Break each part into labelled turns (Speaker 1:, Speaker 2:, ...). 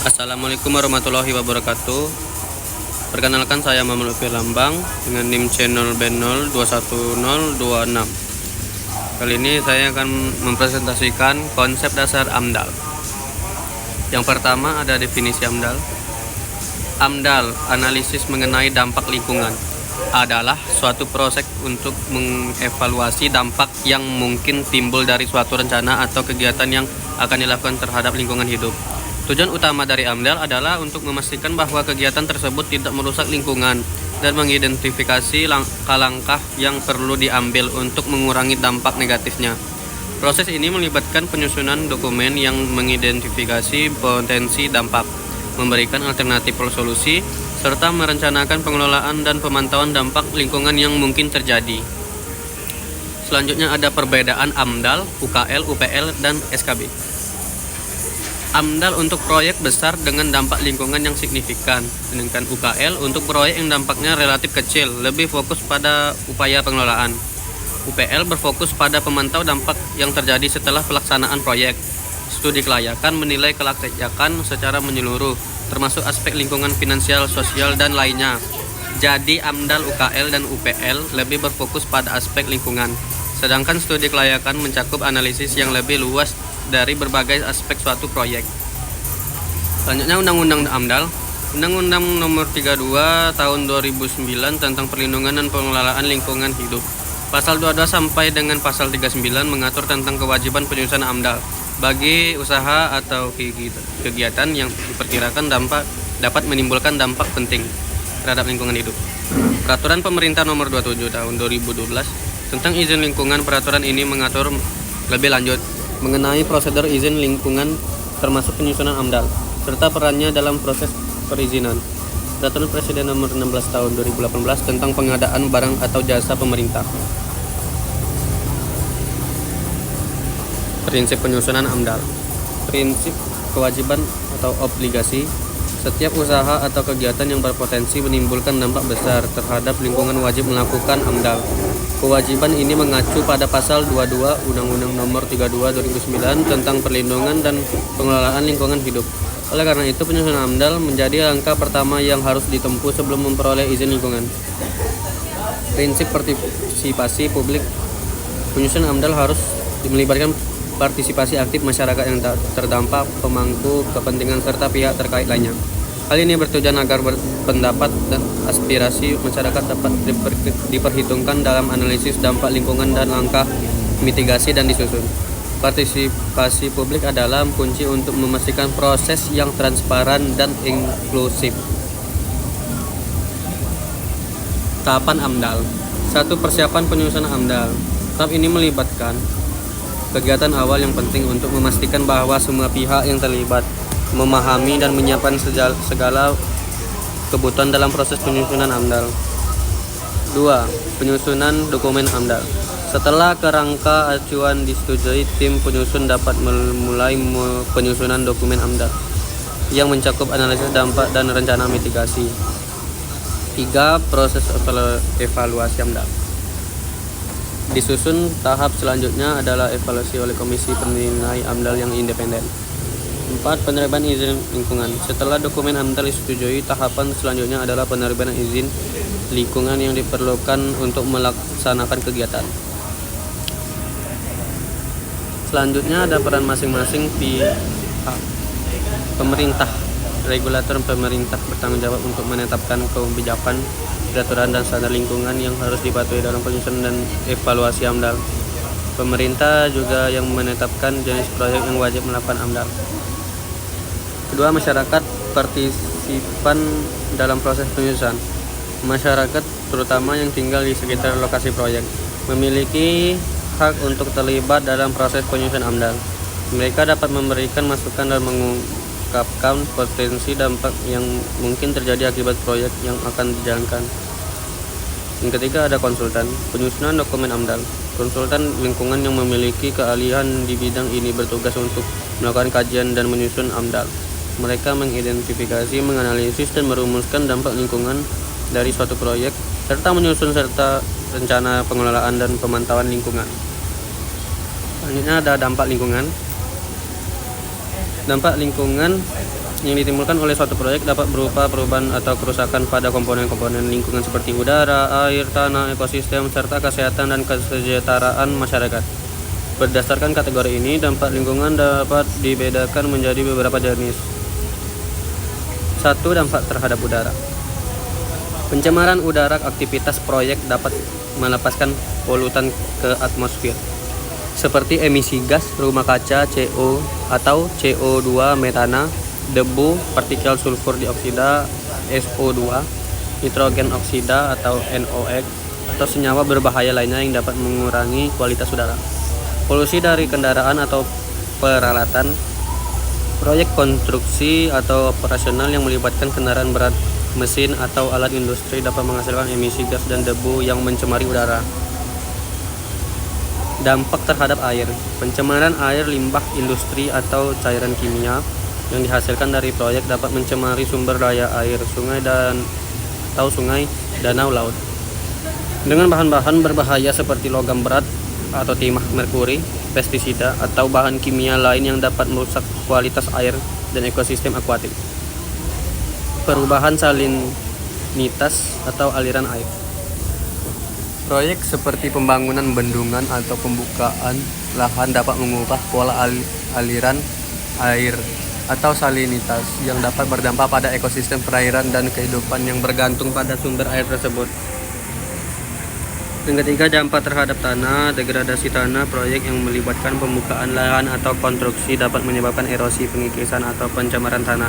Speaker 1: Assalamualaikum warahmatullahi wabarakatuh. Perkenalkan, saya Muhammad Lutfi Lambang dengan NIM channel B0 21026. Kali ini saya akan mempresentasikan konsep dasar AMDAL. Yang pertama ada definisi AMDAL. AMDAL, analisis mengenai dampak lingkungan, adalah suatu proses untuk mengevaluasi dampak yang mungkin timbul dari suatu rencana atau kegiatan yang akan dilakukan terhadap lingkungan hidup. Tujuan utama dari AMDAL adalah untuk memastikan bahwa kegiatan tersebut tidak merusak lingkungan dan mengidentifikasi langkah-langkah yang perlu diambil untuk mengurangi dampak negatifnya. Proses ini melibatkan penyusunan dokumen yang mengidentifikasi potensi dampak, memberikan alternatif solusi, serta merencanakan pengelolaan dan pemantauan dampak lingkungan yang mungkin terjadi. Selanjutnya ada perbedaan AMDAL, UKL, UPL, dan SKB. AMDAL untuk proyek besar dengan dampak lingkungan yang signifikan, sedangkan UKL untuk proyek yang dampaknya relatif kecil, lebih fokus pada upaya pengelolaan. UPL berfokus pada pemantau dampak yang terjadi setelah pelaksanaan proyek. Studi kelayakan menilai kelayakan secara menyeluruh, termasuk aspek lingkungan, finansial, sosial, dan lainnya. Jadi AMDAL, UKL, dan UPL lebih berfokus pada aspek lingkungan, sedangkan studi kelayakan mencakup analisis yang lebih luas dari berbagai aspek suatu proyek. Selanjutnya Undang-Undang AMDAL. Undang-Undang Nomor 32 Tahun 2009 tentang Perlindungan dan Pengelolaan Lingkungan Hidup. Pasal 22 sampai dengan pasal 39 mengatur tentang kewajiban penyusunan AMDAL bagi usaha atau kegiatan yang diperkirakan dapat menimbulkan dampak penting terhadap lingkungan hidup. Peraturan Pemerintah Nomor 27 Tahun 2012 tentang izin lingkungan. Peraturan ini mengatur lebih lanjut mengenai prosedur izin lingkungan termasuk penyusunan AMDAL serta perannya dalam proses perizinan. Peraturan Presiden Nomor 16 Tahun 2018 tentang pengadaan barang atau jasa pemerintah. Prinsip penyusunan AMDAL. Prinsip kewajiban atau obligasi. Setiap usaha atau kegiatan yang berpotensi menimbulkan dampak besar terhadap lingkungan wajib melakukan AMDAL. Kewajiban ini mengacu pada pasal 22 Undang-Undang Nomor 32 2009 tentang Perlindungan dan Pengelolaan Lingkungan Hidup. Oleh karena itu, penyusunan AMDAL menjadi langkah pertama yang harus ditempuh sebelum memperoleh izin lingkungan. Prinsip partisipasi publik. Penyusunan AMDAL harus melibatkan partisipasi aktif masyarakat yang terdampak, pemangku kepentingan, serta pihak terkait lainnya. Hal ini bertujuan agar pendapat dan aspirasi masyarakat dapat diperhitungkan dalam analisis dampak lingkungan dan langkah mitigasi dan disusun. Partisipasi publik adalah kunci untuk memastikan proses yang transparan dan inklusif. Tahapan AMDAL. 1. Persiapan penyusunan AMDAL. Tahap ini melibatkan kegiatan awal yang penting untuk memastikan bahwa semua pihak yang terlibat memahami dan menyiapkan segala kebutuhan dalam proses penyusunan AMDAL. 2. Penyusunan dokumen AMDAL. Setelah kerangka acuan disetujui, tim penyusun dapat memulai penyusunan dokumen AMDAL yang mencakup analisis dampak dan rencana mitigasi. 3. Proses evaluasi AMDAL. Disusun. Tahap selanjutnya adalah evaluasi oleh Komisi Penilai AMDAL yang independen. 4. Penerbitan izin lingkungan. Setelah dokumen AMDAL disetujui, tahapan selanjutnya adalah penerbitan izin lingkungan yang diperlukan untuk melaksanakan kegiatan. Selanjutnya ada peran masing-masing pihak. Pemerintah. Regulator pemerintah bertanggung jawab untuk menetapkan kebijakan, peraturan, dan standar lingkungan yang harus dipatuhi dalam penyusunan dan evaluasi AMDAL. Pemerintah juga yang menetapkan jenis proyek yang wajib melakukan AMDAL. Kedua, masyarakat partisipan dalam proses penyusunan. Masyarakat, terutama yang tinggal di sekitar lokasi proyek, memiliki hak untuk terlibat dalam proses penyusunan AMDAL. Mereka dapat memberikan masukan dan mengungkapkan potensi dampak yang mungkin terjadi akibat proyek yang akan dijalankan. Yang ketiga ada konsultan. Penyusunan dokumen AMDAL. Konsultan lingkungan yang memiliki keahlian di bidang ini bertugas untuk melakukan kajian dan menyusun AMDAL. Mereka mengidentifikasi, menganalisis, dan merumuskan dampak lingkungan dari suatu proyek, serta menyusun serta rencana pengelolaan dan pemantauan lingkungan. Selanjutnya ada dampak lingkungan. Dampak lingkungan yang ditimbulkan oleh suatu proyek dapat berupa perubahan atau kerusakan pada komponen-komponen lingkungan seperti udara, air, tanah, ekosistem, serta kesehatan dan kesejahteraan masyarakat. Berdasarkan kategori ini, dampak lingkungan dapat dibedakan menjadi beberapa jenis. 1. Dampak terhadap udara. Pencemaran udara. Aktivitas proyek dapat melepaskan polutan ke atmosfer, seperti emisi gas rumah kaca CO atau CO2, metana, debu, partikel sulfur dioksida SO2, nitrogen oksida atau NOx, atau senyawa berbahaya lainnya yang dapat mengurangi kualitas udara. Polusi dari kendaraan atau peralatan. Proyek konstruksi atau operasional yang melibatkan kendaraan berat, mesin atau alat industri dapat menghasilkan emisi gas dan debu yang mencemari udara. Dampak terhadap air. Pencemaran air, limbah industri atau cairan kimia yang dihasilkan dari proyek dapat mencemari sumber daya air, sungai, danau, laut dengan bahan-bahan berbahaya seperti logam berat atau timah merkuri, pestisida, atau bahan kimia lain yang dapat merusak kualitas air dan ekosistem akuatik. Perubahan salinitas atau aliran air. Proyek seperti pembangunan bendungan atau pembukaan lahan dapat mengubah pola aliran air atau salinitas yang dapat berdampak pada ekosistem perairan dan kehidupan yang bergantung pada sumber air tersebut. Yang ketiga, dampak terhadap tanah. Degradasi tanah. Proyek yang melibatkan pembukaan lahan atau konstruksi dapat menyebabkan erosi, pengikisan, atau pencemaran tanah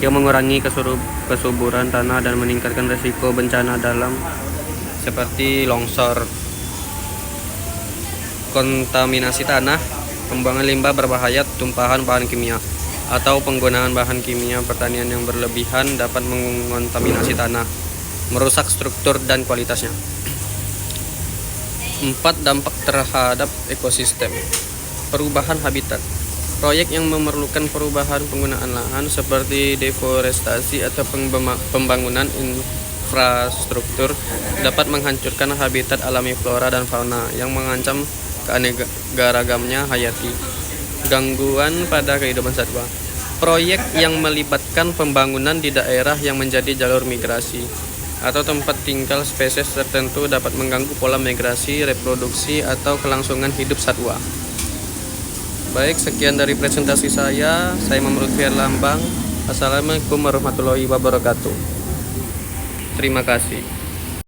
Speaker 1: yang mengurangi kesuburan tanah dan meningkatkan risiko bencana dalam seperti longsor. Kontaminasi tanah. Pembuangan limbah berbahaya, tumpahan bahan kimia, atau penggunaan bahan kimia pertanian yang berlebihan dapat mengontaminasi tanah, merusak struktur dan kualitasnya. 4. Dampak terhadap ekosistem. Perubahan habitat. Proyek yang memerlukan perubahan penggunaan lahan seperti deforestasi atau pembangunan infrastruktur dapat menghancurkan habitat alami flora dan fauna yang mengancam keanekaragamannya hayati. Gangguan pada kehidupan satwa. Proyek yang melibatkan pembangunan di daerah yang menjadi jalur migrasi atau tempat tinggal spesies tertentu dapat mengganggu pola migrasi, reproduksi, atau kelangsungan hidup satwa. Baik, sekian dari presentasi saya. Saya Muhammad Lutfi Lambang. Assalamualaikum warahmatullahi wabarakatuh. Terima kasih.